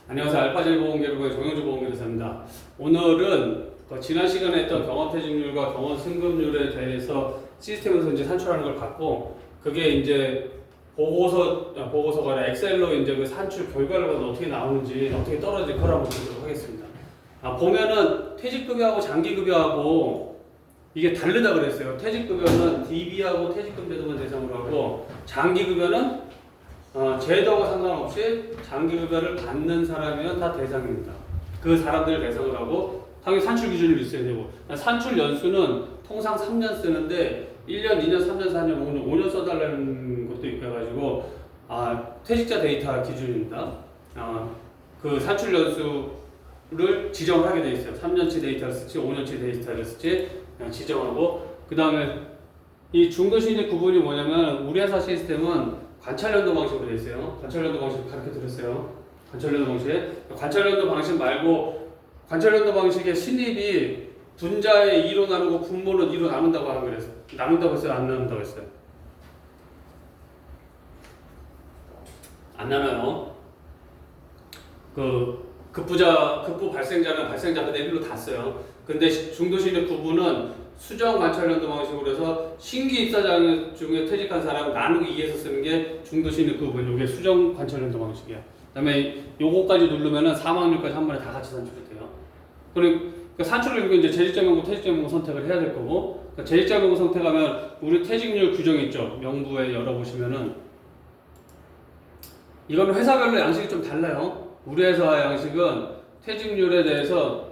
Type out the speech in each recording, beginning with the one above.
안녕하세요. 알파젤 보험계로의 정영주 보험계로사입니다. 오늘은 지난 시간에 했던 경험퇴직률과 경험승급률에 대해서 시스템에서 이제 산출하는 걸 갖고 그게 이제 보고서가 아니라 엑셀로 이제 그 산출 결과를 봐도 어떻게 나오는지 어떻게 떨어질 거라고 보도록 하겠습니다. 보면은 퇴직급여하고 장기급여하고 이게 다르다 그랬어요. 퇴직급여는 DB하고 퇴직금제도만 대상으로 하고 장기급여는 제도와 상관없이 장기급여를 받는 사람이면 다 대상입니다. 그 사람들을 대상으로 하고 당연히 산출 기준이 있어야 되고 산출 연수는 통상 3년 쓰는데 1년, 2년, 3년, 4년, 5년 써달라는 것도 있고 해가지고 퇴직자 데이터 기준입니다. 그 산출 연수를 지정을 하게 돼 있어요. 3년치 데이터를 쓸지 5년치 데이터를 쓸지 지정하고 그 다음에 이 중도신의 구분이 뭐냐면 우리 회사 시스템은 관찰연도 방식으로 되어 있어요. 관찰연도 방식 가르쳐 드렸어요. 관찰연도 방식 말고 관찰연도 방식의 신입이 분자에 2로 나누고 분모는 2로 나눈다고 하는 거랬어요. 나눈다고 했어요? 안 나눈다고 했어요? 안 나눠요. 급부 발생자는 발생자 그대로 다 써요. 근데 중도신입 구분은 수정 관찰연도 방식으로 해서 신규 입사자 중에 퇴직한 사람 나누기 2에서 쓰는 게 중도신입 구분. 이게 수정 관찰연도 방식이야. 그다음에 요거까지 누르면은 사망률까지 한 번에 다 같이 산출이 돼요. 그러니까 산출을 이제 재직자 명부, 퇴직자 명부 선택을 해야 될 거고, 그러니까 재직자 명부 선택하면 우리 퇴직률 규정이 있죠. 명부에 열어보시면은 이거는 회사별로 양식이 좀 달라요. 우리 회사 양식은 퇴직률에 대해서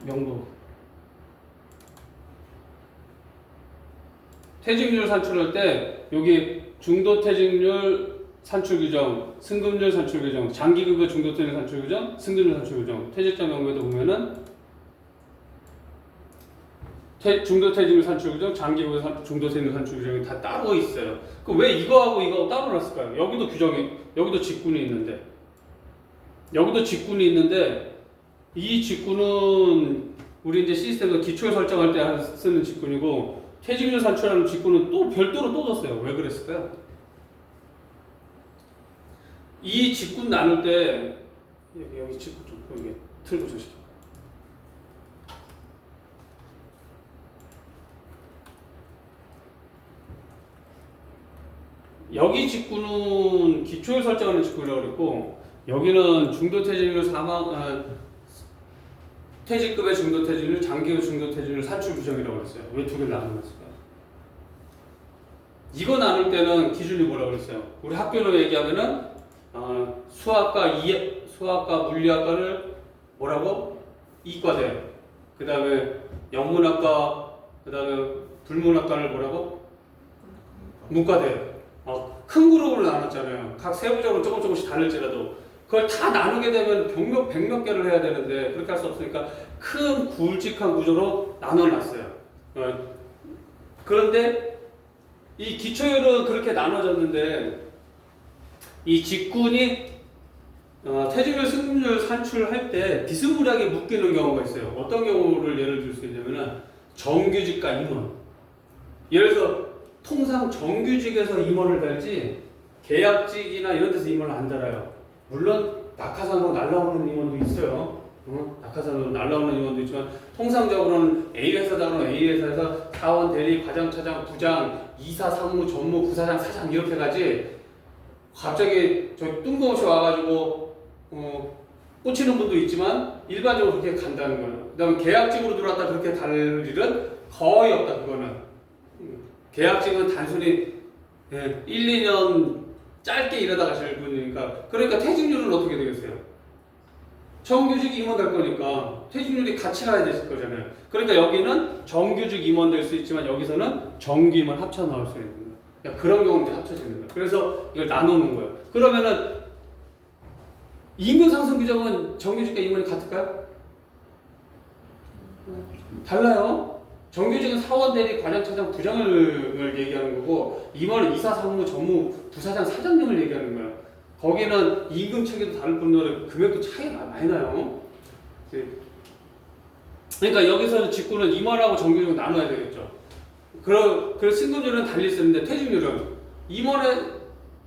명부 퇴직률 산출할 때 여기 중도퇴직률 산출 규정, 승급률 산출 규정, 장기급여 중도퇴직률 산출 규정, 승급률 산출 규정, 퇴직자 명부에도 보면은 중도퇴직률 산출 규정, 장기급여 중도퇴직률 산출 규정이 다 따로 있어요. 그 왜 이거하고 이거 따로 놨을까요? 여기도 규정이, 여기도 직군이 있는데 이 직군은 우리 이제 시스템에서 기초에 설정할 때 쓰는 직군이고 퇴직률 산출하는 직군은 또 별도로 또 줬어요. 왜 그랬을까요? 이 직군 나눌 때 여기 직군 좀 여기 틀고 주시죠. 여기 직군은 기초에 설정하는 직군이라고 그랬고 여기는 중도퇴직률 퇴직급의 중도퇴직률, 장기급 중도퇴직률 산출 규정이라고 그랬어요. 왜 두 개를 나눠놨을까요? 이거 나눌 때는 기준이 뭐라고 그랬어요? 우리 학교로 얘기하면은 수학과 물리학과를 뭐라고? 이과대. 그 다음에 영문학과, 그 다음에 불문학과를 뭐라고? 문과대. 큰 그룹으로 나눴잖아요. 각 세부적으로 조금씩 다를지라도 그걸 다 나누게 되면 백몇 개를 해야 되는데 그렇게 할 수 없으니까 큰 굵직한 구조로 나눠놨어요. 그런데 이 기초율은 그렇게 나눠졌는데 이 직군이 퇴직률, 승급률 산출할 때 비스무리하게 묶이는 경우가 있어요. 어떤 경우를 예를 들 수 있냐면 정규직과 임원. 예를 들어서 통상 정규직에서 임원을 달지 계약직이나 이런 데서 임원을 안 달아요. 물론 낙하산으로 날아오는 임원도 있어요. 낙하산으로 날아오는 임원도 있지만 통상적으로는 A 회사다 그러면 A 회사에서 사원, 대리, 과장, 차장, 부장, 이사, 상무, 전무, 부사장, 사장 이렇게 가지 갑자기 저 뜬금없이 와가지고 꽂히는 분도 있지만 일반적으로 그렇게 간다는 거예요. 그 다음에 계약직으로 들어왔다 그렇게 달 일은 거의 없다. 그거는 계약직은 단순히 1, 2년 짧게 일하다 가실 분이니까 그러니까 퇴직률은 어떻게 되겠어요? 정규직 임원 될 거니까 퇴직률이 같이 가야 되실 거잖아요. 그러니까 여기는 정규직 임원 될 수 있지만 여기서는 정규 임원 합쳐 나올 수 있는 거예요. 그러니까 그런 경우는 이제 합쳐지는 거예요. 그래서 이걸 나누는 거예요. 그러면은 임금 상승 규정은 정규직과 임원이 같을까요? 달라요. 정규직은 사원, 대리, 과장, 차장, 부장을 얘기하는 거고 임원은 이사, 상무, 전무, 부사장, 사장님을 얘기하는 거예요. 거기는 임금 체계도 다를 뿐더러 금액도 차이가 많이 나요. 그러니까 여기서는 직구는 임원하고 정규직을 나눠야 되겠죠. 그래서 승급률은 달리 쓰는데 퇴직률은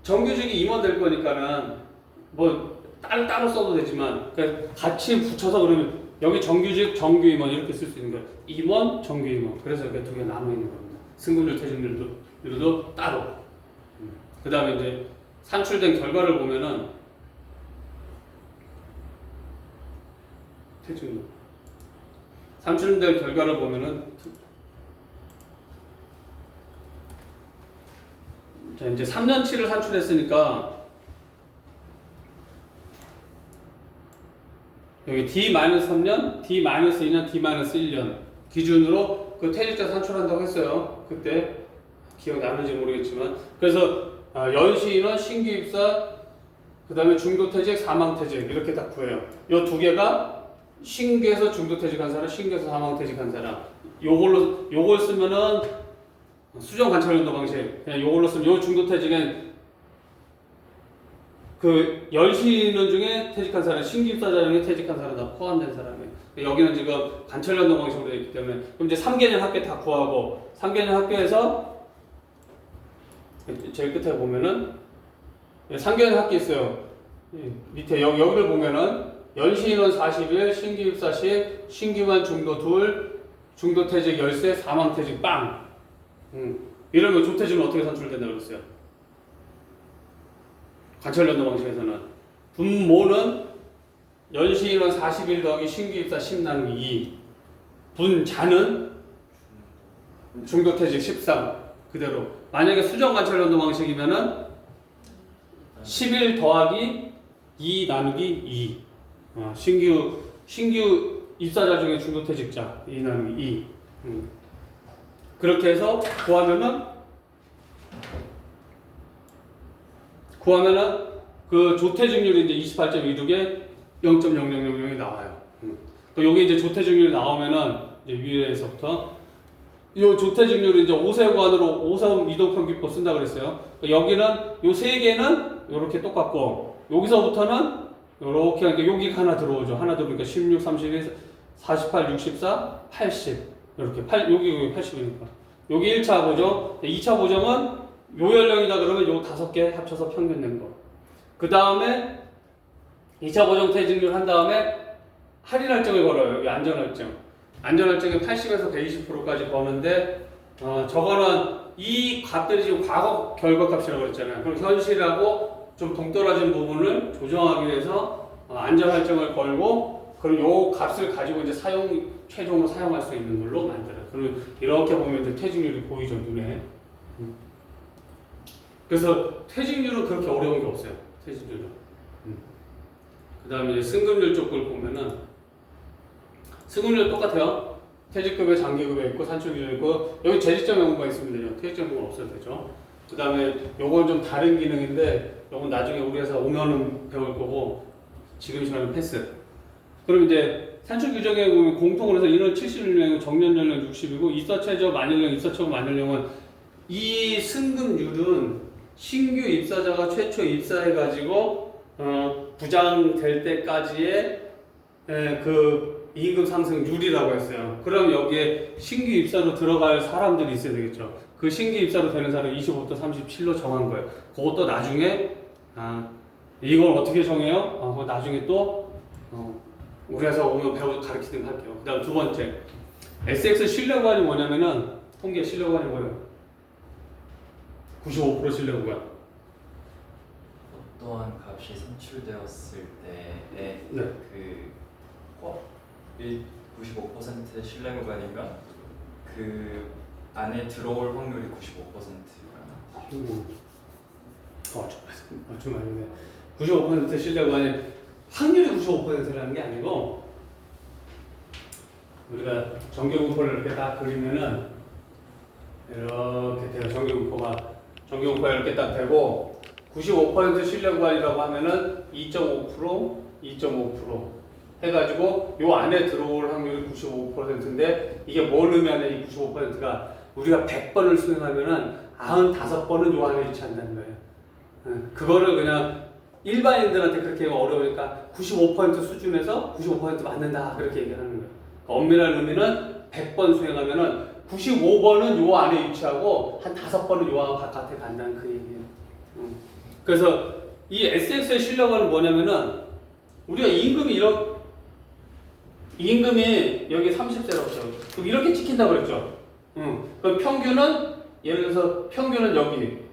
정규직이 임원 될 거니까는 뭐 따로 써도 되지만 그러니까 같이 붙여서 그러면 여기 정규직, 정규임원 이렇게 쓸 수 있는 거예요. 임원, 정규임원. 그래서 이렇게 두 개 나눠 있는 겁니다. 승급률, 퇴직률도 따로. 그 다음에 이제 산출된 결과를 보면은 퇴직률. 산출된 결과를 보면은 자 이제 3년치를 산출했으니까 여기 D-3년, D-2년, D-1년 기준으로 그 퇴직자 산출한다고 했어요. 그때 기억나는지 모르겠지만 그래서 연시인원, 신규 입사, 그 다음에 중도퇴직, 사망퇴직 이렇게 딱 구해요. 이 두 개가 신규에서 중도퇴직한 사람, 신규에서 사망퇴직한 사람 요걸 쓰면은 수정 관찰연도 방식 그냥 요걸로 쓰면 요 중도퇴직엔 그 연시인원 중에 퇴직한 사람, 신규 입사자 중에 퇴직한 사람 다 포함된 사람이에요. 여기는 지금 관찰연도 방식으로 되어 있기 때문에 그럼 이제 3개년 학교 다 구하고 3개년 학교에서 제일 끝에 보면은 3개년 학교 있어요. 밑에 여기를 보면은 연시인원 40일, 신규 입사 10, 신규만 중도 2, 중도퇴직 13, 사망퇴직 빵. 이러면 조퇴직은 어떻게 산출된다고 그랬어요? 관찰연도 방식에서는 분모는 연시인원 41 더하기 신규 입사 10 나누기 2 분자는 중도퇴직 13 그대로 만약에 수정 관찰연도 방식이면은 11 더하기 2 나누기 2 신규 입사자 중에 중도퇴직자 2 나누기 2 그렇게 해서 구하면은 그 조퇴직률이 이제 28.26에 0.0000이 나와요. 또 여기 이제 조퇴직률이 나오면은 이제 위에서부터 이 조퇴직률이 이제 5세관으로 5세 이동평균법 쓴다 그랬어요. 여기는 요 세 개는 이렇게 똑같고 여기서부터는 이렇게 하니까 여기 하나 들어오죠. 하나 들어오니까 16, 31, 48, 64, 80 이렇게 여기 80이니까 여기 1차 보정, 2차 보정은 요 연령이다 그러면 요 5개 합쳐서 평균 낸 거. 그 다음에 2차 보정 퇴직률 한 다음에 할인할증을 걸어요. 여기 안전할증. 안전할증이 80에서 120%까지 거는데 저거는 이 값들이 지금 과거 결과값이라고 그랬잖아요. 그럼 현실하고 좀 동떨어진 부분을 조정하기 위해서 안전할증을 걸고 그럼 요 값을 가지고 이제 최종으로 사용할 수 있는 걸로 만들어요. 그럼 이렇게 보면 이제 퇴직률이 보이죠, 눈에. 그래서 퇴직률은 그렇게 어려운 게 없어요. 퇴직률은. 그 다음에 이제 승급률 쪽을 보면은 승급률 똑같아요. 퇴직급여, 장기급여 있고 산출기준 있고 여기 재직점 연구가 있으면 되죠. 퇴직점 연구는 없어도 되죠. 그 다음에 요건 좀 다른 기능인데 요건 나중에 우리 회사 오면은 배울 거고 지금 시간은 패스. 그럼 이제 산출 규정에 보면 공통으로 해서 인원 70명, 정년 연령 60이고 입사 최저 만연령, 입사 초과 만연령은 이 승급률은 신규 입사자가 최초 입사해가지고 부장될 때까지의 그 임금 상승률이라고 했어요. 그럼 여기에 신규 입사로 들어갈 사람들이 있어야 되겠죠. 그 신규 입사로 되는 사람 25부터 37로 정한 거예요. 그것도 나중에 이걸 어떻게 정해요? 그거 나중에 또 우리 회사 오면 가르치든 할게요. 그 다음 두 번째 SX 신뢰구간이 뭐냐면은 통계 신뢰구간이 뭐예요? 95% 신뢰구간. 어떠한 값이 산출되었을 때의 네. 그 95% 신뢰 구간이면 그 안에 들어올 확률이 95%가 좀 아니네. 95% 신뢰 구간이 확률이 95%라는 게 아니고 우리가 정규분포를 이렇게 딱 그리면은 이렇게 돼요. 정규분포가 이렇게 딱 되고 95% 신뢰 구간이라고 하면은 2.5%, 2.5% 해가지고 요 안에 들어올 확률이 95%인데 이게 뭘 의미하냐 이 95%가 우리가 100번을 수행하면은 95번은 요 안에 위치한다는 거예요. 그거를 그냥 일반인들한테 그렇게 어려우니까 95% 수준에서 95% 맞는다 그렇게 얘기하는 거예요. 엄밀한 의미는 100번 수행하면은 95번은 요 안에 위치하고 한 5번은 요 안 바깥에 간다는 그 얘기예요. 그래서 이 SX의 신뢰관은 뭐냐면은 우리가 임금이 여기 30세라고 했죠. 그럼 이렇게 찍힌다고 그랬죠. 그럼 평균은 예를 들어서 평균은 여기.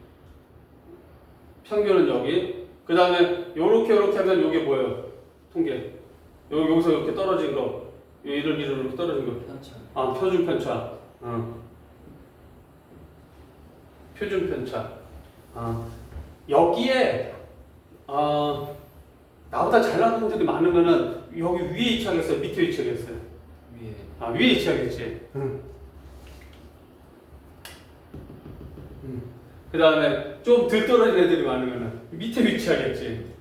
그 다음에 요렇게 하면 이게 뭐예요? 통계. 여기서 이렇게 떨어진 거. 이렇게 떨어진 거. 편차. 표준 편차. 표준 편차. 여기에 나보다 잘나는 분들이 많으면은 여기 위에 위치하겠어요? 밑에 위치하겠어요? 위에. 위에 위치하겠지. 그 다음에 좀 덜 떨어진 애들이 많으면은 밑에 위치하겠지.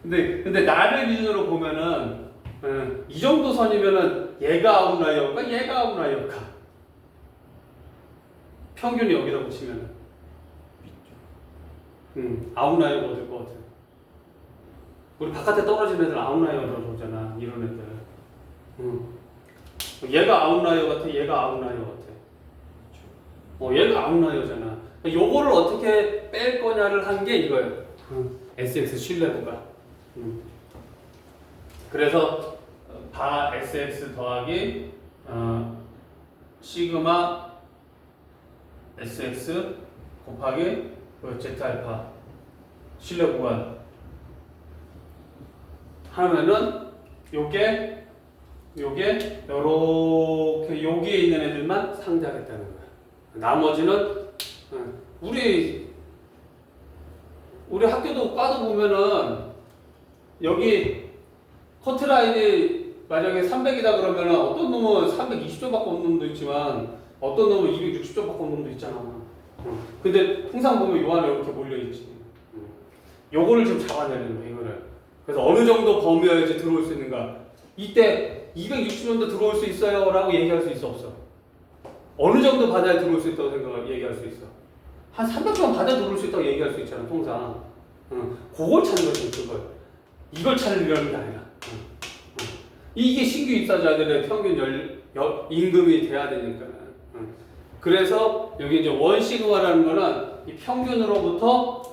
근데 나를 기준으로 보면은 이 정도 선이면은 얘가 아웃라이어일까? 얘가 아웃라이어일까? 평균이 여기라고 치면은 아웃라이어가 될 것 같아. 우리 바깥에 떨어진 애들 아웃라이어라고 보잖아. 이런 애들. 얘가 아웃라이어 같아. 얘가 아웃라이어 같아. 얘가 아웃라이어잖아. 요거를 어떻게 뺄 거냐를 한 게 이거예요. SX 신뢰도가. 그래서 바 SX 더하기 시그마 SX 곱하기 Z알파 신뢰 구간 하면은 요게 요렇게 여기에 있는 애들만 상대하겠다는 거야. 나머지는 우리 학교도 과도 보면은 여기 커트라인이 만약에 300이다 그러면은 어떤 놈은 320점 밖에 없는 놈도 있지만 어떤 놈은 260점 밖에 없는 놈도 있잖아. 근데 항상 보면 요 안에 이렇게 몰려있지. 요거를 좀 잡아내는 거야, 이거를. 그래서 어느 정도 범위여야지 들어올 수 있는가. 이때 260점도 들어올 수 있어요 라고 얘기할 수 있어, 없어? 어느 정도 받아야 들어올 수 있다고 얘기할 수 있어? 한 300점 받아야 들어올 수 있다고 얘기할 수 있잖아, 통상. 그걸 찾는 거지, 그걸. 이걸 찾으려는 게 아니라. 이게 신규 입사자들의 평균 임금이 돼야 되니까. 그래서 여기 이제 원시그마라는 거는 이 평균으로부터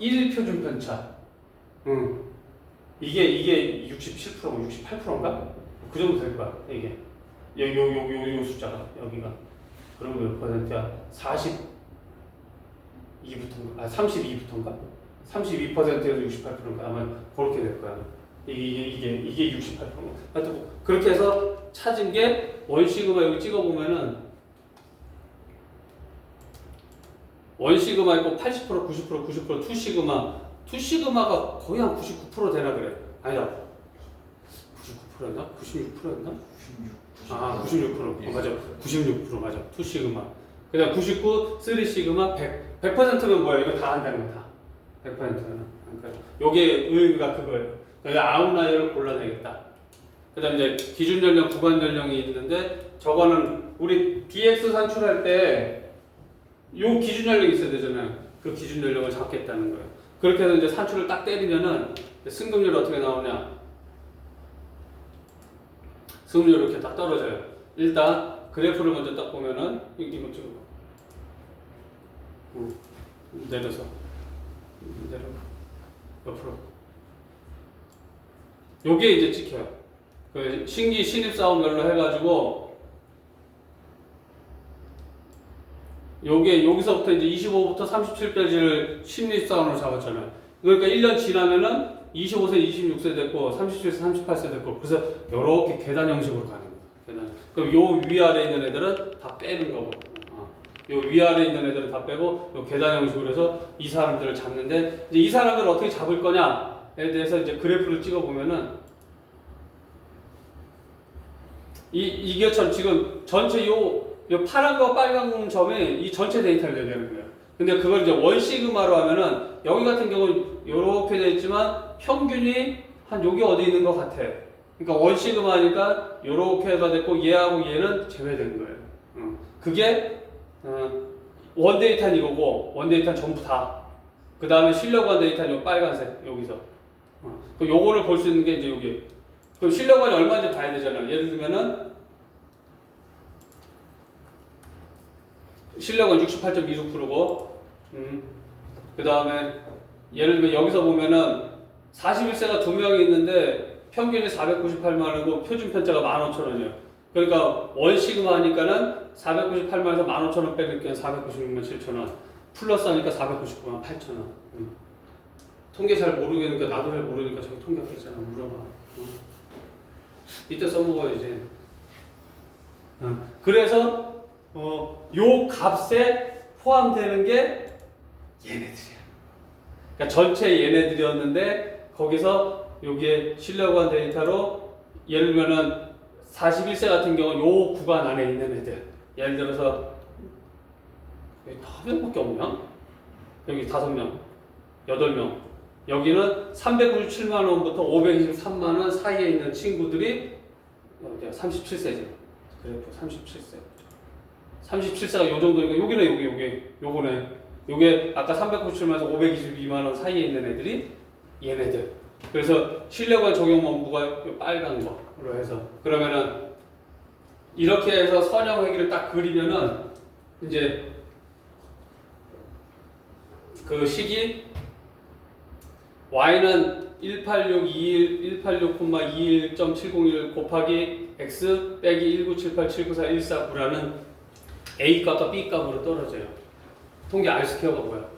1표준 편차. 이게 67%, 68%인가? 그 정도 될 거야, 이게. 요 숫자가, 여기가. 그리고 몇 퍼센트야? 42부터인가? 32부터인가? 32%에서 68%인가? 아마 그렇게 될 거야. 이게 68%. 하여튼 그렇게 해서 찾은 게 원시그마 여기 찍어보면은 원시그마 있고 80%, 90%, 투시그마가 거의 한 99% 되나 그래. 아니다. 99%였나? 96%였나? 96%. 맞아. 96% 맞아. 투시그마. 그다음 99, 3시그마, 100%면 뭐야? 이거 다 한다는 거다. 100%는. 그러니까 요게 의미가 그거예요. 그러니까 아웃라이어를 골라내겠다. 그다음 이제 기준 연령, 구간 연령이 있는데 저거는 우리 DX 산출할 때 요 기준 연령이 있어야 되잖아요. 그 기준 연령을 잡겠다는 거예요. 그렇게 해서 이제 산출을 딱 때리면은 승급률이 어떻게 나오냐? 승급률이 이렇게 딱 떨어져요. 일단 그래프를 먼저 딱 보면은 이거 찍어. 내려서 내려 옆으로. 요게 이제 찍혀요. 그 신기 신입 사원별로 해가지고 요게 여기서부터 이제 25부터 37까지를 신입 사원으로 잡았잖아요. 그러니까 1년 지나면은 25세, 26세 됐고 37세, 38세 됐고 그래서 요렇게 계단 형식으로 가는 거예요. 계단. 그럼 요 위아래 있는 애들은 다 빼는 거고. 요 위아래 있는 애들은 다 빼고 요 계단 형식으로 해서 이 사람들을 잡는데 이제 이 사람들을 어떻게 잡을 거냐에 대해서 이제 그래프를 찍어 보면은 이게 지금 전체 요 파란과 빨간 점이 이 전체 데이터를 얘기하는 거예요. 근데 그걸 이제 원시그마로 하면은 여기 같은 경우는 이렇게 되어 있지만 평균이 한 여기 어디 있는 것 같아. 그러니까 원시그마니까 이렇게 해서 됐고 얘하고 얘는 제외된 거예요. 그게 원데이터는 이거고 원데이터는 전부 다. 그 다음에 실력원 데이터는 요 빨간색 여기서. 요거를 볼 수 있는 게 이제 여기. 그럼 실력원이 얼마인지 봐야 되잖아요. 예를 들면은 실력은 68.26%고, 그 다음에 예를 들면 여기서 보면은 41세가 2명이 있는데 평균이 498만 원이고 표준 편차가 15,000원이에요. 그러니까 원 시그마 하니까는 498만 원에서 15,000원 빼니까 496만 7천원 플러스 하니까 499만 8천원. 통계 잘 모르겠으니까 나도 잘 모르니까 저기 통계학과 있잖아 물어봐. 이때 써먹어야지. 그래서 요 값에 포함되는 게 얘네들이야. 그러니까 전체 얘네들이었는데 거기서 여기에 실려고 데이터로 예를 들면은 41세 같은 경우는 요 구간 안에 있는 애들. 예를 들어서 여기 5명밖에 없냐? 여기 5명, 8명. 여기는 397만 원부터 523만 원 사이에 있는 친구들이 37세죠. 그래프 37세. 37세가 요 정도니까 여기는 요거네. 요게 아까 397만에서 522만 원 사이에 있는 애들이 얘네들. 그래서 실력을 적용 원부가 빨간 거로 해서 그러면은 이렇게 해서 선형 회기를 딱 그리면은 이제 그 식이 y는 186.701 곱하기 x 빼기 197879414 a 값과 b 값으로 떨어져요. 통계 R 스퀘어가 뭐야?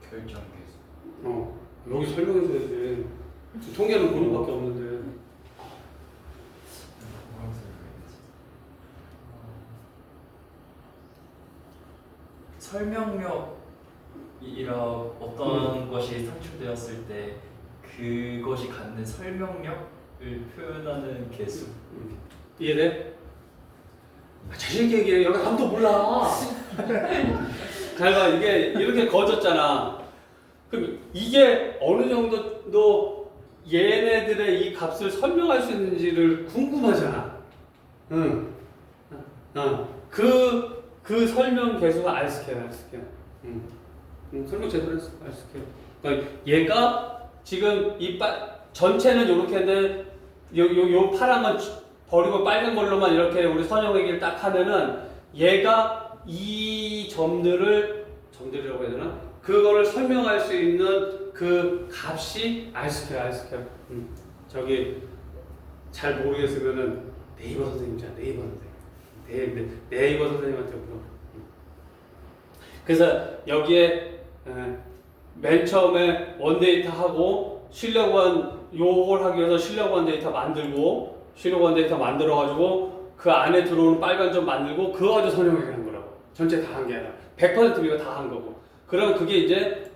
결정 계수. 여기 설명해줘야지. 통계는 보는 밖에 없는데. 설명력이라 어떤 것이 산출되었을 때 그것이 갖는 설명력을 표현하는 개수. 이해돼? 자신있게 얘기해. 여기 아무도 몰라. 잘 봐. 이게 이렇게 거졌잖아. 그럼 이게 어느 정도 얘네들의 이 값을 설명할 수 있는지를 궁금하잖아. 그 설명 개수가 R스퀘어. 설명 제대로 했어. R스퀘어. 그러니까 얘가 지금 전체는 이렇게 했는데 요 파란 건 버리고 빨간 걸로만 이렇게 우리 선형 얘기를 딱 하면은 얘가 이 점들이라고 해야 되나? 그거를 설명할 수 있는 그 값이 R스퀘어. 저기 잘 모르겠으면은 네이버 선생님이잖아. 네이버 선생님한테 물어봐. 그래서 여기에 맨 처음에 원데이터 하고 실력원 요걸 하기 위해서 실력원 데이터 만들고 실력원 데이터 만들어가지고 그 안에 들어오는 빨간 점 만들고 그거 가지고 설명하는 거라고. 전체 다 한 게 아니라 100% 우리가 다 한 거고. 그럼 그게 이제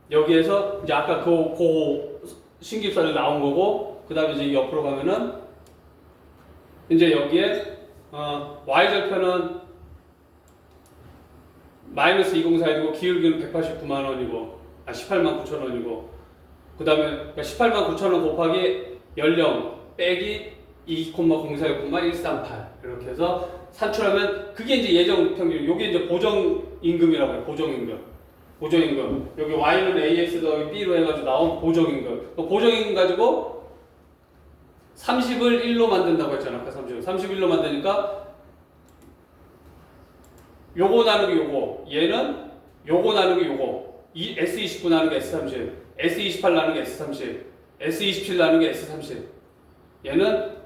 여기에서 이제 아까 그 신기입사를 나온 거고 그 다음에 이제 옆으로 가면은 이제 여기에 y절편은 마이너스 204이고 기울기는 189만 원이고 18만 9천 원이고 그 다음에 18만 9천 원 곱하기 연령 빼기 2,041,138 이렇게 해서 산출하면 그게 이제 예정 평균. 요게 이제 보정임금이라고 해요. 보정임금. 여기 y는 ax 더하기 b로 해가지고 나온 보정임금. 그 보정임금 가지고 30을 1로 만든다고 했잖아. 아까 31로 만드니까 요거 나누기 요거. 얘는 요거 나누기 요거. S29 나누기 S30. S28 나누기 S30. S27 나누기 S30. 얘는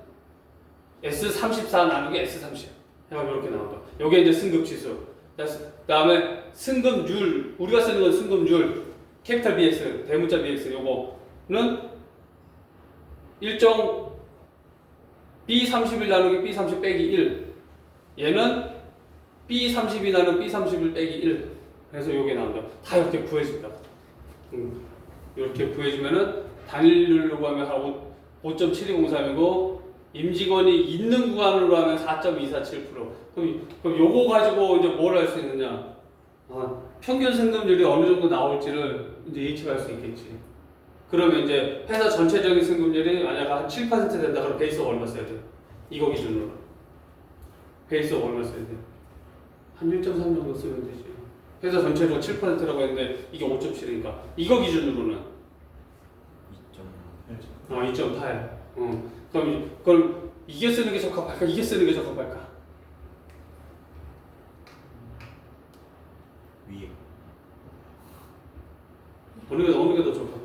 S34 나누기 S30. 해가지고 이렇게 나온다. 요게 이제 승급지수. 그 다음에 승급률. 우리가 쓰는 건 승급률. 캐피탈 BX, 대문자 BX 요거는 일정 B31 나누기 B30 빼기 1. 얘는 B32 나누기 B31 빼기 1. 그래서 요게 나온다. 다 이렇게 구해준다. 이렇게 구해주면은 단일률로 하면 한 5.7203이고 임직원이 있는 구간으로 하면 4.247%. 그럼 요거 가지고 이제 뭘 할 수 있느냐? 평균 승급률이 어느 정도 나올지를 이제 예측할 수 있겠지. 그러면 이제 회사 전체적인 승급률이 만약 한 7% 된다 그러면 베이스가 얼마 써야 돼? 이거 기준으로. 베이스가 얼마 써야 돼? 한 1.3 정도 쓰면 되지. 회사 전체적으로 7%라고 했는데 이게 5.7이니까 이거 기준으로는 2.8. 2.8. 그럼 이게 쓰는 게 적합할까? 이게 쓰는 게 적합할까? 위에. 어느 게 더 적합해?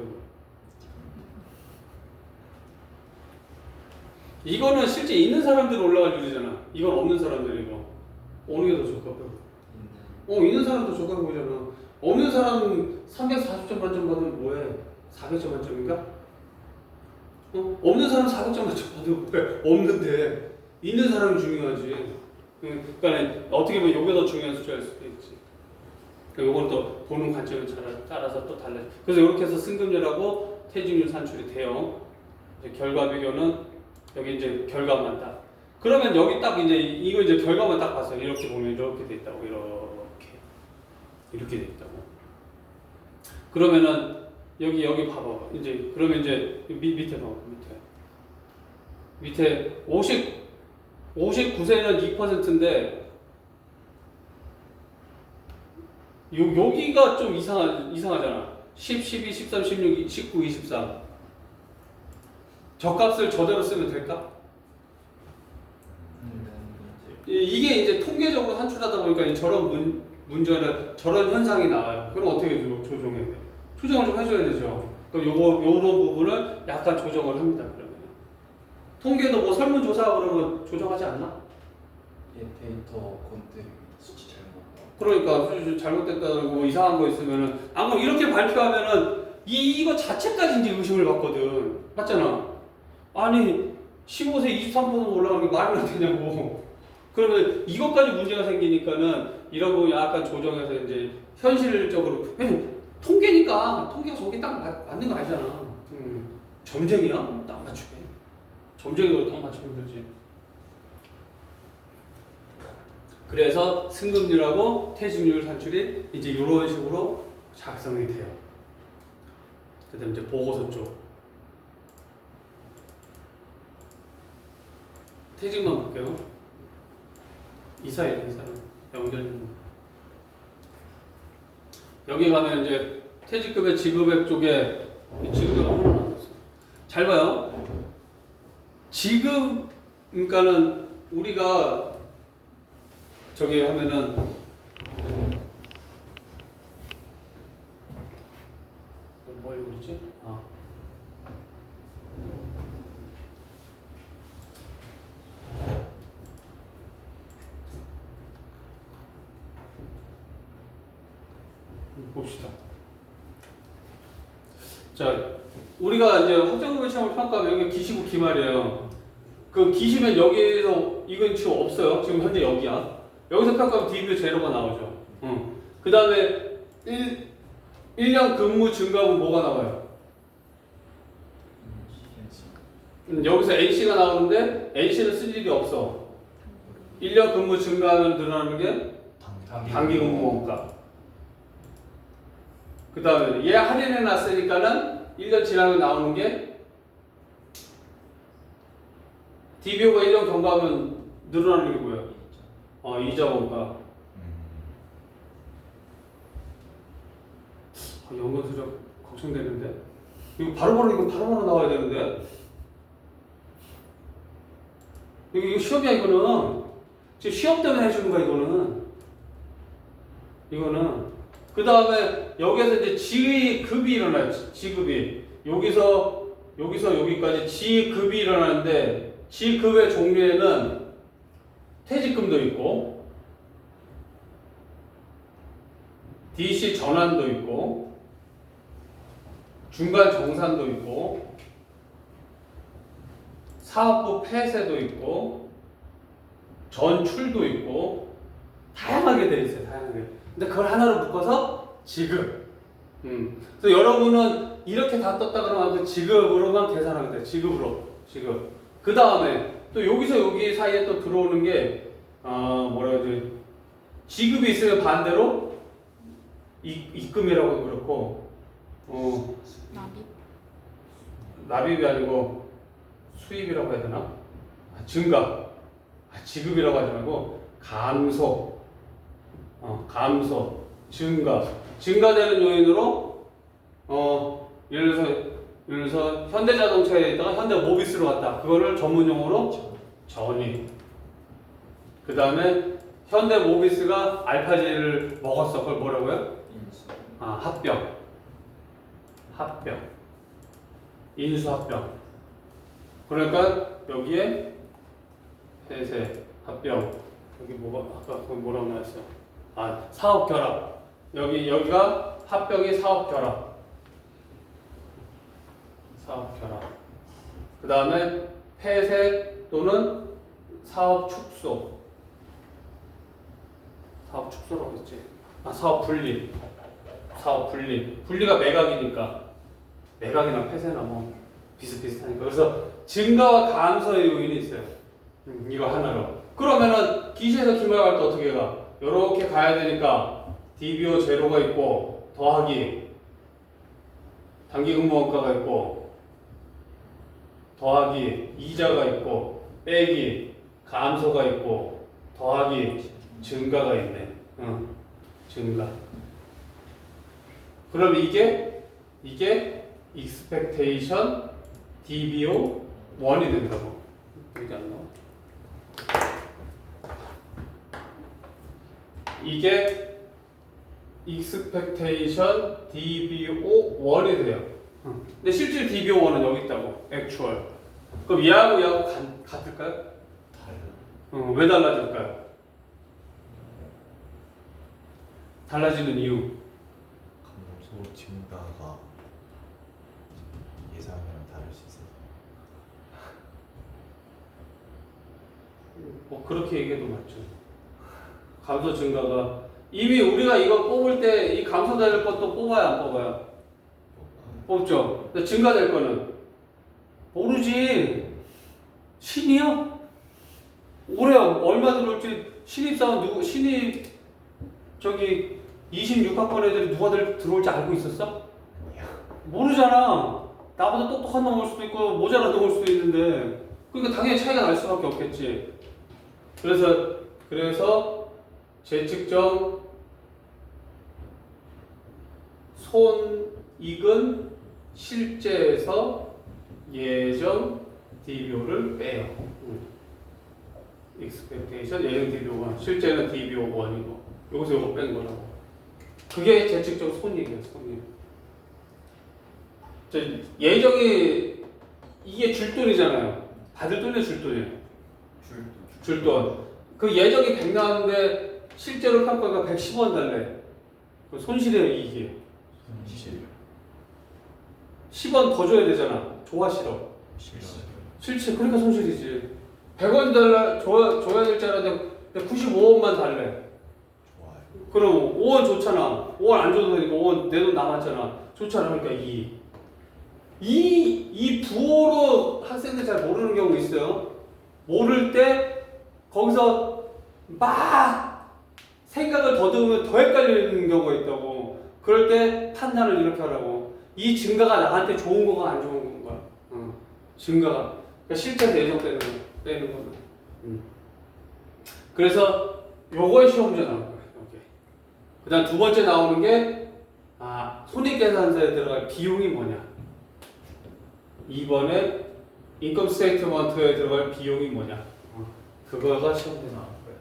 이거는 실제 있는 사람들 올라갈 줄이잖아. 이건 없는 사람들이고. 어느 게 더 적합해? 있는 사람도 적합해 보잖아. 없는 사람 340점 만점 받으면 뭐해? 400점 만점인가? 없는 사람 400점 만점 받으면 뭐해? 없는데 있는 사람이 중요하지. 그러니까 어떻게 보면 이게 더 중요한 숫자일 수도 있지. 그러니까 이건 또 보는 관점에 따라서 또 달라져. 그래서 이렇게 해서 승급률하고 퇴직률 산출이 돼요. 이제 결과 비교는 여기 이제 결과만 딱. 그러면 여기 딱 이제 이거 이제 결과만 딱 봤어요. 이렇게 보면 이렇게 돼 있다고 이렇게 돼 있다고. 그러면은 여기 봐봐. 이제 그러면 이제 밑에 봐봐. 밑에 59세는 2%인데 여기가 좀 이상하잖아. 10, 12, 13, 16, 19, 23. 저값을 저대로 쓰면 될까? 이게 이제 통계적으로 산출하다 보니까 저런 문제는 저런 현상이 나와요. 그럼 어떻게 조정해야 돼? 조정을 좀 해줘야 되죠. 그럼 요런 부분을 약간 조정을 합니다. 그러면 통계도 뭐 설문조사 그러면 조정하지 않나? 예, 데이터 건드립니다. 수치 잘못. 그러니까 수치 잘못됐다고 뭐 이상한 거 있으면은 아마 이렇게 발표하면은 이거 자체까지 이제 의심을 받거든. 맞잖아. 아니 15세 23% 올라가는 게 말이 안 되냐고. 그러면 이것까지 문제가 생기니까는 이런 거 약간 조정해서 이제 현실적으로 통계니까 통계가 저게 딱 맞는 거 아니잖아. 점쟁이야? 딱 맞추게. 점쟁이로 딱 맞추면 되지. 그래서 승급률하고 퇴직률 산출이 이제 이런 식으로 작성이 돼요. 그다음 이제 보고서 쪽. 퇴직만 볼게요. 이사예요, 연결. 여기 가면 이제 퇴직급의 지급액 쪽에 지급액 하나 나왔어. 잘 봐요. 지급, 그러니까는 우리가 저기 하면은 뭘 그러지? 봅시다. 자, 우리가 이제 확정급여 시험을 평가하면 여기 기시고 기말이에요. 그 기시면 여기서 이건 지금 없어요. 지금 현재 여기야. 여기서 평가하면 DB 제로가 나오죠. 그 다음에 1년 근무 증가하면 뭐가 나와요? 여기서 NC가 나오는데 NC는 쓸 일이 없어. 1년 근무 증가하면 늘어나는 게 단기 근무 원가. 그 다음에 얘 할인해 놨으니까는 1년 지나면 나오는 게 DBO가 1년 경과하면 늘어나는 게 뭐야? 이자 원가. 연금수적 걱정되는데 이거 바로바로 나와야 되는데 이거 시험이야. 이거는 지금 시험 때문에 해주는 거야. 이거는 그 다음에 여기에서 이제 지급이 일어나요. 지급이 여기서 여기까지 지급이 일어나는데 지급의 종류에는 퇴직금도 있고 DC 전환도 있고 중간 정산도 있고 사업부 폐쇄도 있고 전출도 있고 다양하게 되어 있어요. 다양하게. 근데 그걸 하나로 묶어서 지급. 그래서 여러분은 이렇게 다 떴다 그러면 그 지급으로만 계산하면 돼. 지급. 그 다음에 또 여기서 여기 사이에 또 들어오는 게 뭐라 그러지? 지급이 있으면 반대로 입금이라고 그렇고 납입이 아니고 수입이라고 해야 되나? 증가. 지급이라고 하지 말고 감소. 감소, 증가되는 요인으로 예를 들어서 현대자동차에 있다가 현대모비스로 갔다. 그거를 전문용어로 전입. 그 다음에 현대모비스가 알파제를 먹었어. 그걸 뭐라고요? 합병. 인수합병. 그러니까 여기에 폐쇄, 합병. 여기 뭐가 아까 거기 뭐라고 나왔어? 아, 사업 결합. 여기가 합병이 사업 결합. 사업 결합. 그 다음에 폐쇄 또는 사업 축소. 사업 축소라고 했지. 아, 사업 분리. 사업 분리. 분리가 매각이니까. 매각이나 폐쇄나 뭐 비슷비슷하니까. 그래서 증가와 감소의 요인이 있어요. 이거 하나로. 그러면은 기시에서 기말 갈 때 어떻게 가? 요렇게 가야 되니까 DBO 제로가 있고 더하기 단기근무원가가 있고 더하기 이자가 있고 빼기 감소가 있고 더하기 증가가 있네. 증가. 그럼 이게 expectation DBO 1이 된다고. 여기 안 나와. 이게 expectation DBO 1이 돼요. 근데 실제 DBO 1은 여기 있다고. actual. 그럼 얘하고 같을까요? 달라. 왜 달라질까요? 달라지는 이유. 감소 증가가 예상이랑 다를 수 있어서. 뭐 그렇게 얘기해도 맞죠. 감소 증가가 이미 우리가 이거 뽑을 때 이 감소될 것도 뽑아야 안 뽑아요? 뽑죠. 근데 증가될 거는 모르지. 신이요? 올해 얼마 들어올지 신입사원 신입 저기 26학번 애들이 누가 들어올지 알고 있었어? 모르잖아. 나보다 똑똑한 놈 올 수도 있고 모자란 놈 올 수도 있는데 그러니까 당연히 차이가 날 수밖에 없겠지. 그래서 재측정 손익은 실제에서 예정 DBO를 빼요. expectation 예정 DBO가 실제는 DBO 1이고 여기서 이거 뺀 거라고. 그게 재측정 손익이에요. 손익. 예정이 이게 줄 돈이잖아요. 받을 돈이 줄 돈이에요. 줄 돈. 그 예정이 100 나왔는데 실제로 평가가 110원 달래. 그 손실이에요, 이익이에요. 실이요. 10원 더 줘야 되잖아. 좋아 싫어. 실제 그러니까 손실이지. 100원 줘야 될 줄 알았는데 95원만 달래. 좋아요. 그럼 5원 좋잖아. 5원 안 줘도 되니까 5원 내 돈 남았잖아. 좋잖아. 그러니까 이 부호로 학생들 잘 모르는 경우 있어요. 모를 때 거기서 막 생각을 더듬으면 더 헷갈리는 경우가 있다고. 그럴 때 판단을 이렇게 하라고. 이 증가가 나한테 좋은 거가 안 좋은 건가? 증가가. 그러니까 실제로 예정되는 거는. 그래서 요거에 시험 문제 나올 거예요. 그 다음 두 번째 나오는 게 손익계산서에 들어갈 비용이 뭐냐. 2번에 인컴 스테이트먼트에 들어갈 비용이 뭐냐. 그거가 시험 문제 나올 거예요.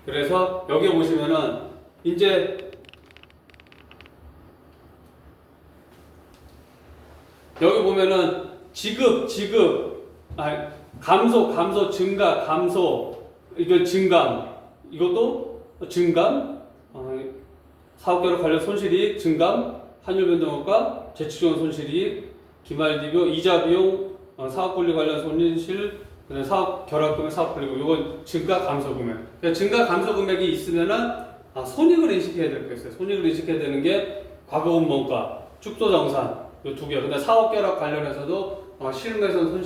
그래서 여기 보시면은 이제 여기 보면은 감소, 증가, 감소, 이거 증감, 이것도 증감, 사업계획 관련 손실이익, 증감, 환율 변동효과, 재측정 손실이익, 기말 DBO, 이자 비용, 사업 분리 관련 손실, 그다음 사업 결합금액, 사업 분리금, 이건 증가, 감소 금액. 그러니까 증가, 감소 금액이 있으면은 손익을 인식해야 될 거 있어요. 손익을 인식해야 되는 게 과거분모가, 축소정산. 이 두 개. 근데 사업 결합 관련해서도 실무에서는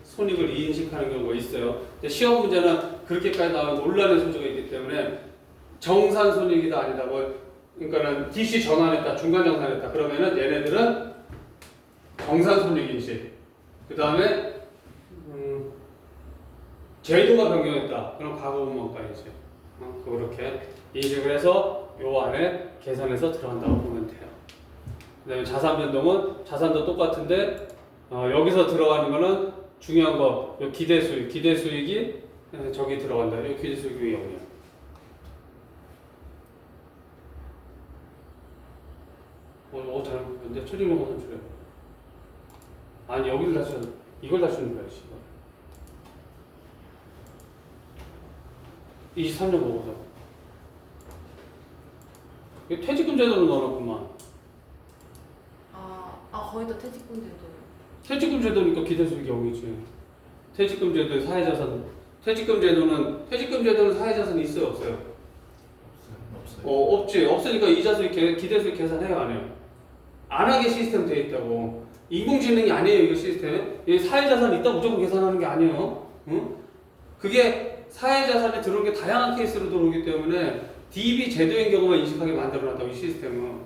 손익을 인식하는 경우가 있어요. 근데 시험 문제는 그렇게까지 나오면 논란의 소지가 있기 때문에 정산 손익이다 아니다. 그러니까는 DC 전환했다, 중간 정산했다. 그러면은 얘네들은 정산 손익 인식. 그 다음에 제도가 변경했다. 그럼 과거분모가 인식. 그렇게 인식을 해서 요 안에 계산해서 들어간다고 보면 돼요. 그 다음에 자산 변동은 자산도 똑같은데 여기서 들어가는 거는 중요한 거 기대 수익이 저기 들어간다. 이 기대 수익이 0이야. 잘못했는데 틀린 거 선출해. 아니 여기를 다시 이걸 다시 주는 거야. 23년 보고서. 이게 퇴직금 제도를 넣어놨구만. 거의 다 퇴직금 제도. 퇴직금 제도니까 기대수익이 0이지. 퇴직금 제도의 사회자산. 퇴직금 제도는 사회자산이 있어요, 없어요? 없어요. 없지. 없으니까 이자수익, 기대수익 계산해요, 안 해요? 안 하게 시스템 돼 있다고. 인공지능이 아니에요, 이거 시스템. 이 사회자산 있다 무조건 계산하는 게 아니에요. 응? 그게 사회자산에 들어오는 게 다양한 케이스로 들어오기 때문에 DB 제도인 경우만 인식하게 만들어놨다고, 이 시스템은.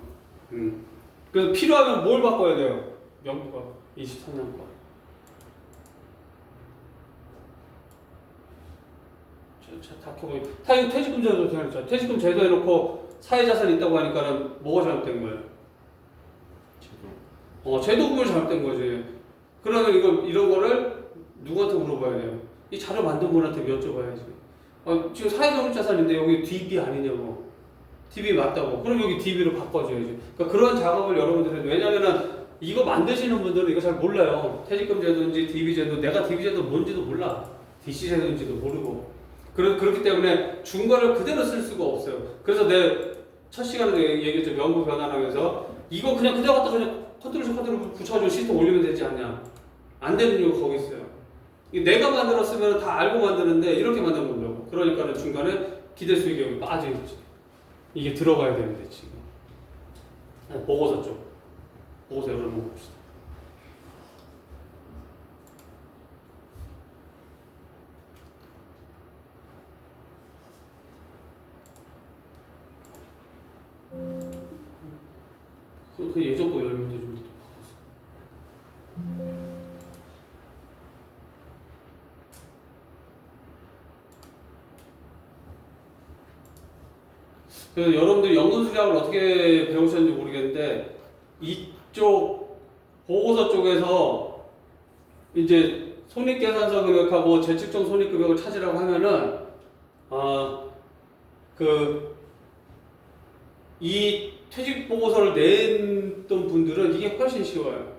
그래서 필요하면 뭘 바꿔야 돼요? 명부가 23년 거. 다 켜보니 타이거 퇴직금 제도 생각했죠. 퇴직금 제도 해놓고 사회자산이 있다고 하니까는 뭐가 잘못된 거예요? 제도금이 잘못된 거지. 그러면 이런 거를 누구한테 물어봐야 돼요? 이 자료 만든 분한테 여쭤봐야지. 지금 사회적 자산인데 여기 DB 아니냐고. DB 맞다고. 그럼 여기 DB로 바꿔줘야지. 그러니까 그런 작업을 여러분들이, 왜냐면은 이거 만드시는 분들은 이거 잘 몰라요. 퇴직금 제도인지 DB 제도, 내가 DB 제도 뭔지도 몰라. DC 제도인지도 모르고. 그렇기 때문에 준 거를 그대로 쓸 수가 없어요. 그래서 내 첫 시간에도 얘기했죠. 명부 변환하면서 이거 그냥 갖다 그냥 컨트롤 붙여가지고 시스템 올리면 되지 않냐. 안 되는 이유가 거기 있어요. 내가 만들었으면 다 알고 만드는데 이렇게 만들면 된다고. 그러니까는 중간에 기대 수익이 여기 빠져있지. 이게 들어가야 되는데 지금. 보고서 쪽. 보고서 열어놓고 봅시다. 그 예전 거 열면 좀 그래서 여러분들이 연금수량을 어떻게 배우셨는지 모르겠는데 이쪽 보고서 쪽에서 이제 손익계산서 금액하고 재측정 손익금액을 찾으라고 하면은 이 퇴직 보고서를 냈던 분들은 이게 훨씬 쉬워요.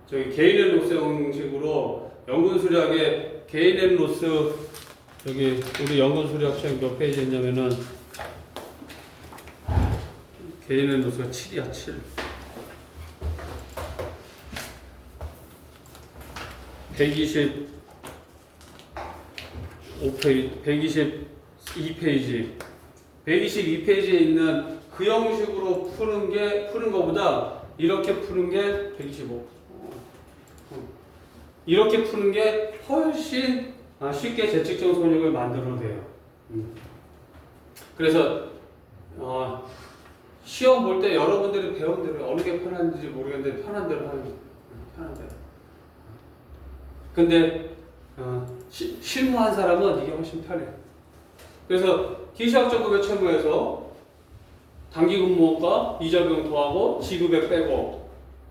저기 개인 앤 로스 형식으로 연금 수량의 개인 앤 로스, 여기 우리 연금 수량 시험 몇 페이지 했냐면은 개인 앤 로스가 7이야 7. 122페이지 122페이지에 있는 그 형식으로 푸는 것보다 이렇게 푸는 게 125. 이렇게 푸는 게 훨씬 쉽게 재측정 손익을 만들어내요. 그래서 시험 볼 때 여러분들이 배운 대로 어느 게 편한지 모르겠는데 편한 대로 하는 거예요. 편한 대로. 근데 실무한 사람은 이게 훨씬 편해. 그래서 기시학적급여 채무에서 단기근무원가 이자 비용 더하고 지급액 빼고,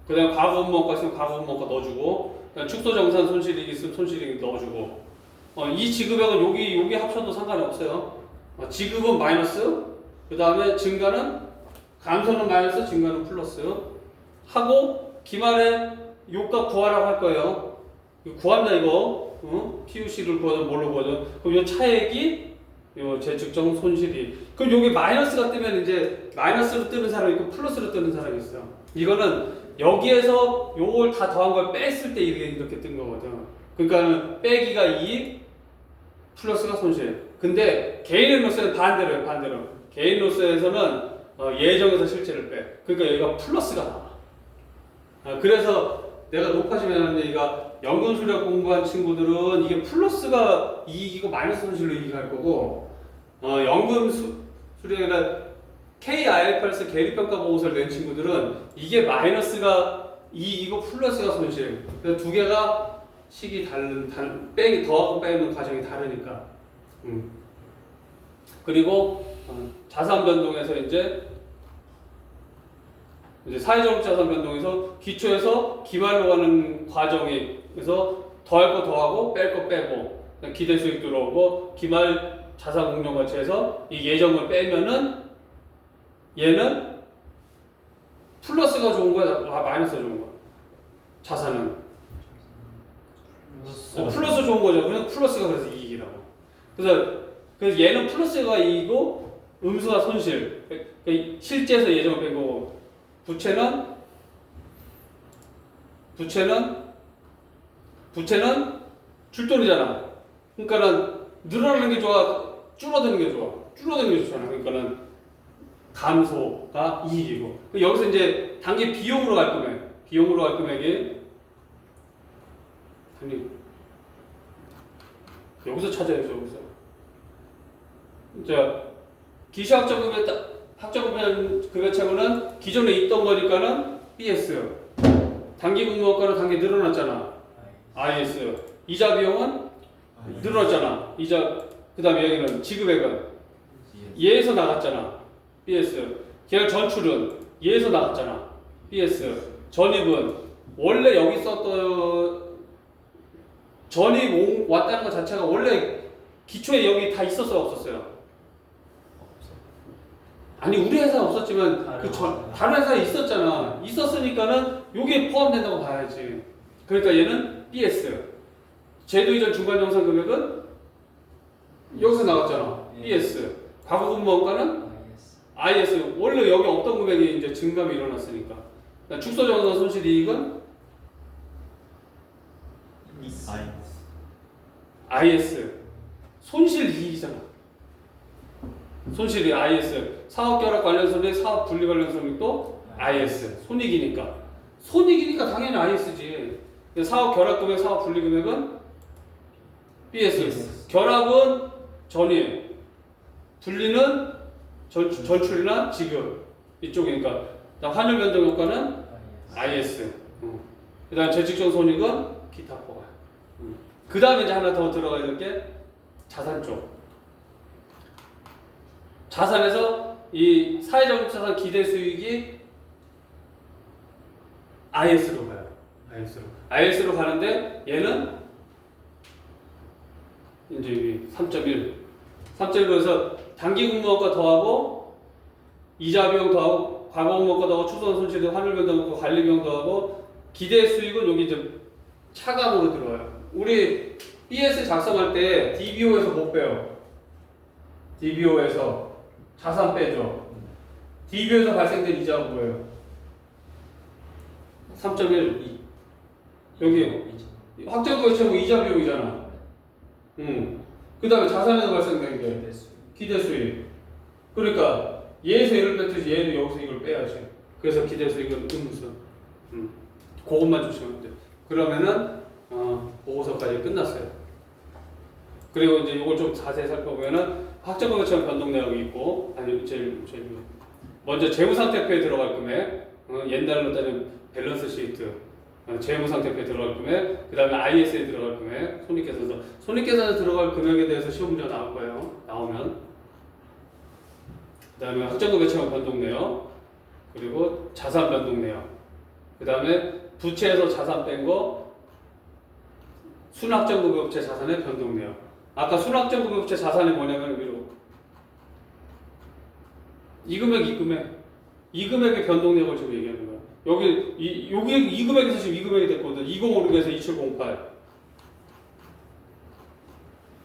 그 다음에 과거근무원가 있으면 과거근무원가 넣어주고, 그다음 축소정산 손실이 있으면 손실이 넣어주고, 이 지급액은 여기 합쳐도 상관이 없어요. 지급은 마이너스, 그 다음에 증가는, 감소는 마이너스, 증가는 플러스 하고 기말에 요값 구하라고 할 거예요. 이거 구한다 이거. PUC를 구하든 뭘로 구하든. 그럼 요 차액이 요 재측정 손실이. 그럼 여기 마이너스가 뜨면 이제 마이너스로 뜨는 사람이 있고 플러스로 뜨는 사람이 있어요. 이거는 여기에서 요걸 다 더한 걸 뺐을 때 이렇게 뜬 거거든. 그러니까 빼기가 이익, 플러스가 손실. 근데 개인 로스는 반대로요, 반대로. 개인 로스에서는 예정에서 실제를 빼. 그러니까 여기가 플러스가 나와. 그래서 내가 높아지면 얘가 연금 수량 공부한 친구들은 이게 플러스가 이익이고 마이너스 손실로 이익할 거고, 연금 수량이나 KIFRS 계리평가 보고서를 낸 친구들은 이게 마이너스가 이익이고 플러스가 손실. 그래서 두 개가 식이 빼기 더하고 빼는 과정이 다르니까. 그리고 자산 변동에서 이제 사회적 자산 변동에서 기초에서 기말로 가는 과정이, 그래서 더할 거 더하고 뺄 거 빼고 기대 수익 들어오고 기말 자산 공정 가치에서 이 예정을 빼면은 얘는 플러스가 좋은 거야, 마이너스가 좋은 거야? 자산은 플러스 좋은 거죠. 그냥 플러스가 그래서 이익이라고. 그래서 그래서 얘는 플러스가 2이고 음수가 손실. 그러니까 실제에서 예정을 뺀 거고 부채는 줄돈이잖아. 그러니까는 늘어나는 게 좋아, 줄어드는 게 좋아. 줄어드는 게 좋잖아. 그러니까는 감소가 이익이고. 여기서 이제 단기 비용으로 갈 금액이 단기 여기서 찾아야죠. 여기서. 자, 학적금액 급여채무는 기존에 있던 거니까는 BS. 단기 공모가는 단기 늘어났잖아. IS. 이자 비용은 늘어났잖아. 이자 그다음에 여기는 지급액은 얘에서 나갔잖아. BS. 계약 전출은 얘에서 나갔잖아. BS. 전입은 원래 여기 썼던 전입 왔다는 것 자체가 원래 기초에 여기 다 있었어요, 없었어요? 아니 우리 회사는 없었지만 다른 회사에 있었잖아. 있었으니까는 여기에 포함된다고 봐야지. 그러니까 얘는 BS. 제도 이전 중간 정산 금액은 여기서 나갔잖아. BS. 과거 근무원가는 IS. 원래 여기 없던 금액이 이제 증감이 일어났으니까. 축소 정산 손실 이익은 IS. 손실 이익이잖아. 손실이 IS. 사업 결합 관련 손익, 사업 분리 관련 손익도 IS. 손익이니까 당연히 IS지. 사업 결합 금액, 사업 분리 금액은 BS. 결합은 전입, 분리는 전출이나 지급 이쪽이니까. 환율 변동 효과는 IS. 그다음 재측정 손익은 기타 포괄. 그 다음에 이제 하나 더 들어가야 될 게 자산 쪽. 자산에서 이 사회적 자산 기대 수익이 IS로 가요. IS로 가는데 얘는 이제 여기 3.1. 3.1에서 단기 공모가 더하고 이자 비용 더하고 과거 공모가 더하고 추손 손실 환율 변동 관리 비용 더하고 기대 수익은 여기 이제 차감으로 들어와요. 우리 BS 작성할 때 DBO에서 못 빼요. DBO에서 자산 빼죠. DBO에서 발생된 이자가 뭐예요? 3.1. 여기 확정거래 채무 이자 비용이잖아. 그 다음에 자산에서 발생된 게 기대 수익. 그러니까 얘에서 얘를 뺐듯이 얘는 여기서 이걸 빼야지. 그래서 기대 수익은 음수. 그것만 조심하면 돼. 그러면은 보고서까지 끝났어요. 그리고 이제 이걸 좀 자세히 살펴보면은 확정거래 채무 변동 내역이 있고, 아니 제일 먼저 재무상태표에 들어갈 금액, 옛날로 따지면 밸런스 시트, 재무상태표에 들어갈 금액, 그 다음에 IS에 들어갈 금액, 손익계산서 들어갈 금액에 대해서 시험 문제가 나올 거예요. 나오면. 그 다음에 확정거래 채무 변동 내역, 그리고 자산 변동 내역, 그 다음에 부채에서 자산 뺀 거, 순확정급여업체 자산의 변동 내역. 아까 순확정급여업체 자산이 뭐냐면 위로 이 금액의 변동 내역을 지금 얘기하는 거야. 여기 이 금액에서 지금 이 금액이 됐거든. 2056에서 2708.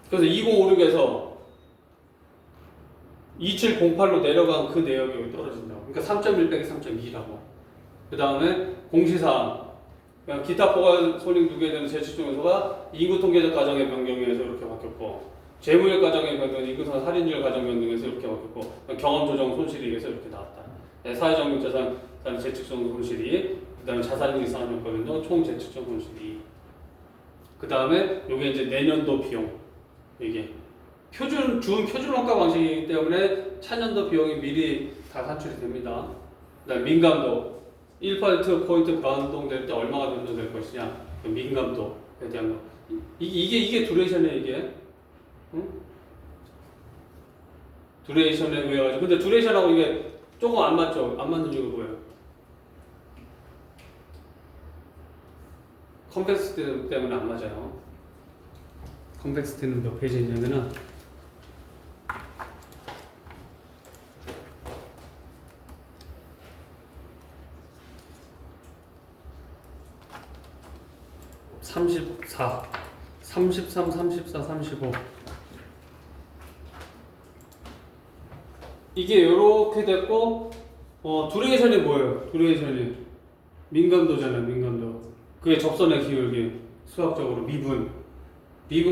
그래서 2056에서 2708로 내려간 그 내역이 여기 떨어진다고. 그러니까 3.1 빼기 3.2라고. 그 다음에 공시사항. 기타 포괄 손익 누계에 대한 재측정 요소가 인구 통계적 가정의 변경에 의해서 이렇게 바뀌었고, 재무역 가정의 변경, 인구상 할인율 가정 변경에서 이렇게 바뀌었고, 경험 조정 손실이 의해서 이렇게 나왔다. 사회적 자산 재측정 손실이, 그 다음에 자산익 이상한 효과 변동, 총 재측정 손실이. 그 다음에 이게 이제 내년도 비용. 이게 준 표준 원가 방식이기 때문에 차년도 비용이 미리 다 산출이 됩니다. 그 다음에 민감도. 1%포인트 변동될 때 얼마가 변동될 것이냐, 민감도에 대한 거. 이게 두레이션이에요, 이게. 응? 두레이션에 의해가지고. 근데 두레이션하고 이게 조금 안 맞죠? 안 맞는 이유가 뭐예요? 컴플렉시티 때문에 안 맞아요. 컴플렉시티는 몇 페이지에 있냐면은 34, 33, 34, 35. 이게 이렇게 됐고 두레이션이 뭐예요? 두레이션이 민감도잖아요. 민감도. 그게 접선의 기울기. 수학적으로 미분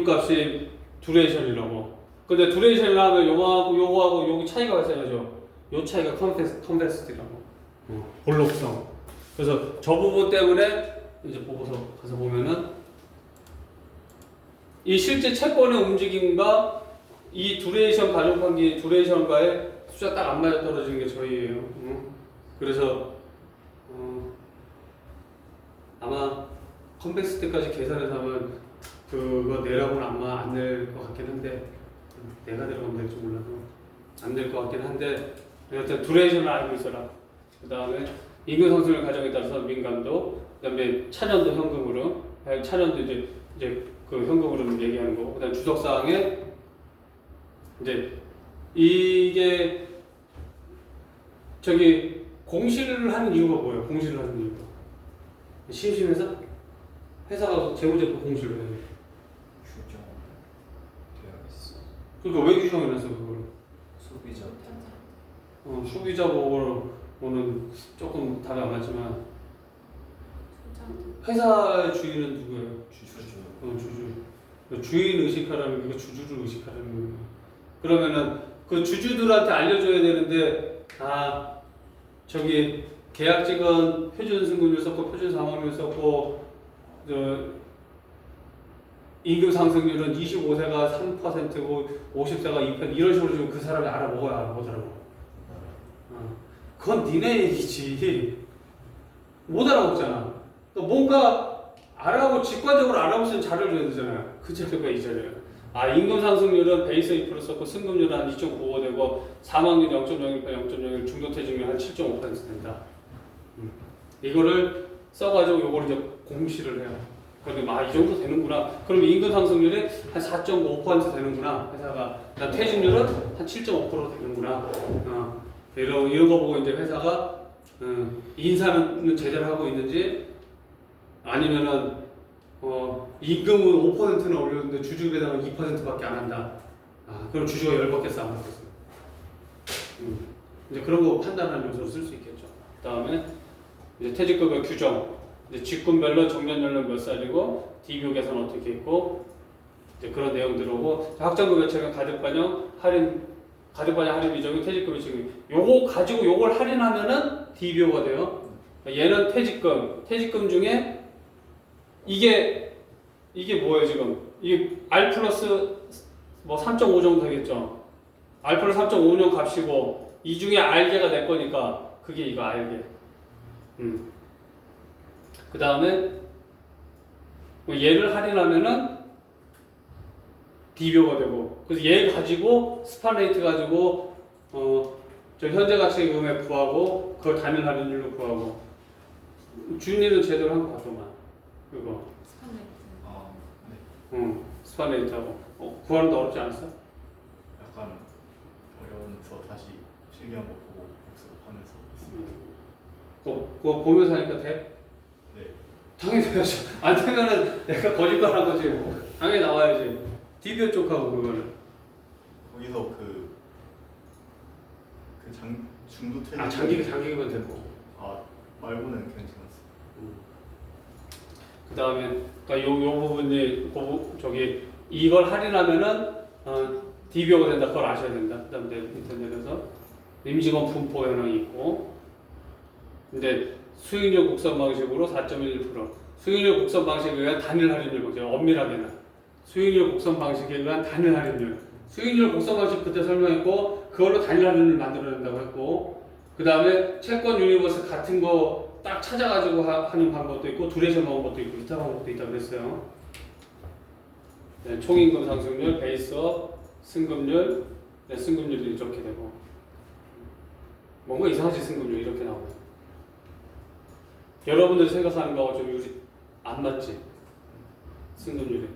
값이 두레이션이라고. 근데 두레이션을 하면 요거하고 요거 차이가 발생하죠. 요 차이가 컨베스티라고. 볼록성. 그래서 저 부분 때문에 이제 보고서 가서 보면은 이 실제 채권의 움직임과 이 두레이션 가정관계 두레이션과의 숫자 딱 안 맞아 떨어지는 게 저희예요. 그래서 아마 컨베스티까지 계산해서 하면 그거 내라고는 아마 안 낼 것 같긴 한데 내가 내라고는 될지 몰라도 안 될 것 같긴 한데 일단 두레이션을 알고 있어라. 그 다음에 임금 상승률 가정에 따라서 민감도, 그 다음에 차년도 현금으로, 차년도 이제 그 현금으로 얘기하는 거, 그 다음에 주석사항에 이제 이게 저기 공시를 하는 이유가 뭐예요? 공시를 하는 이유가 심심해서 회사가 재무제표 공시를 해요. 규정되어 있어. 그러니까 왜 규정해놨어 그걸? 소비자 소비자 보고는 조금 답이 안 맞지만 회사의 주인은 누구예요? 주주. 주인 의식하라는 게 주주를 의식하라는 거예요. 그러면은 그 주주들한테 알려줘야 되는데 저기 계약직은 표준 승급률 썼고 표준 상환률 썼고 임금 상승률은 25세가 3%고 50세가 2% 이런 식으로 좀 그 사람이 알아먹어야 알아보더라고. 그건 니네 얘기지. 못 알아먹잖아. 또 뭔가 알아보고 직관적으로 알아보면 자료를 줘야 되잖아요. 그 자료가 이 자료예요. 임금 상승률은 베이스 2% 썼고 승급률은 한 2.95 되고 사망률 0.01, 0.01, 중도퇴직률 한 7.5% 된다. 이거를 써가지고 요걸 이제 공시를 해요. 그러면 이 정도 되는구나. 그럼 임금 상승률이 한 4.5% 되는구나. 회사가 퇴직률은 한 7.5% 되는구나. 이런 거 보고 이제 회사가 인사는 제대로 하고 있는지 아니면은 임금은 5%나 올렸는데 주주 배당은 2%밖에 안 한다. 그럼 주주가 열받겠어 안 받겠어. 이제 그런 거 판단하는 요소로 쓸 수 있겠죠. 그다음에 이제 퇴직급여 규정, 이제 직군별로 정년 연령 몇 살이고 DBO 계산 어떻게 했고 이제 그런 내용들 오고 확정급여 최근 가족반영 할인 비정이 퇴직급여 지금 요거 가지고 요걸 할인하면은 DBO가 돼요. 얘는 퇴직금 중에 이게 뭐예요 지금? 이게 R 플러스 뭐 3.5 정도 되겠죠. R 플러스 3.5년 값이고 이 중에 R개가 내 거니까 그게 이거 R개. 그 다음에 얘를 할인하면은 DBO가 되고 그래서 얘 가지고 스판레이트 가지고 저 현재 가치 금액 구하고 그걸 단일 할인율로 구하고 준이는 제대로 한 것 같더만 그거. 네. 스판레이트하고 구하는 데 어렵지 않았어? 약간 어려워서 다시 실기한 거 보고 복습하면서 있습니다. 그거 보면서 하니까 돼? 네. 당연히 돼야죠. 안 되면은 내가 거짓말한 거지. 당연히 나와야지. DBO 쪽하고 그거는. 거기서 중도 퇴직 장기기면 되고. 말고는 괜찮았어요. 그 다음에 그러니까 요 부분이 저기 이걸 할인하면은 DBO가 된다. 그걸 아셔야 된다. 그 다음에 밑에 내려서 임직원 분포 현황이 있고 근데 수익률 곡선 방식으로 4.1% 수익률 곡선 방식에 의한 단일 할인율 보죠. 엄밀하게는 수익률 곡선 방식에 의한 단일 할인율 수익률 곡선 방식 그때 설명했고 그걸로 단일 할인율 만들어낸다고 했고 그 다음에 채권 유니버스 같은 거 딱 찾아가지고 하는 방법도 있고 두레이션 방법도 있고 기타 방법도 있다고 그랬어요. 네, 총임금 상승률, 베이스업, 승급률, 네, 승급률이 이렇게 되고 뭔가 이상하지 승급률 이렇게 나오네. 여러분들 생각하는 거하고 좀 우리 안 맞지? 승급률이.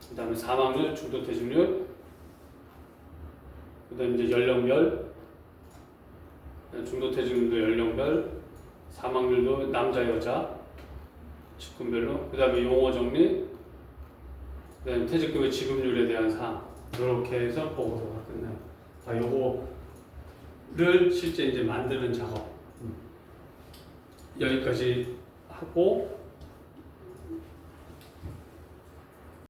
그 다음에 사망률, 중도퇴직률, 그 다음에 이제 연령별, 중도퇴직률도 연령별, 사망률도 남자, 여자, 직군별로, 그 다음에 용어 정리, 그 다음에 퇴직급여 지급률에 대한 사항, 이렇게 해서 보고서가 끝나요. 자, 요거를 실제 이제 만드는 작업 여기까지 하고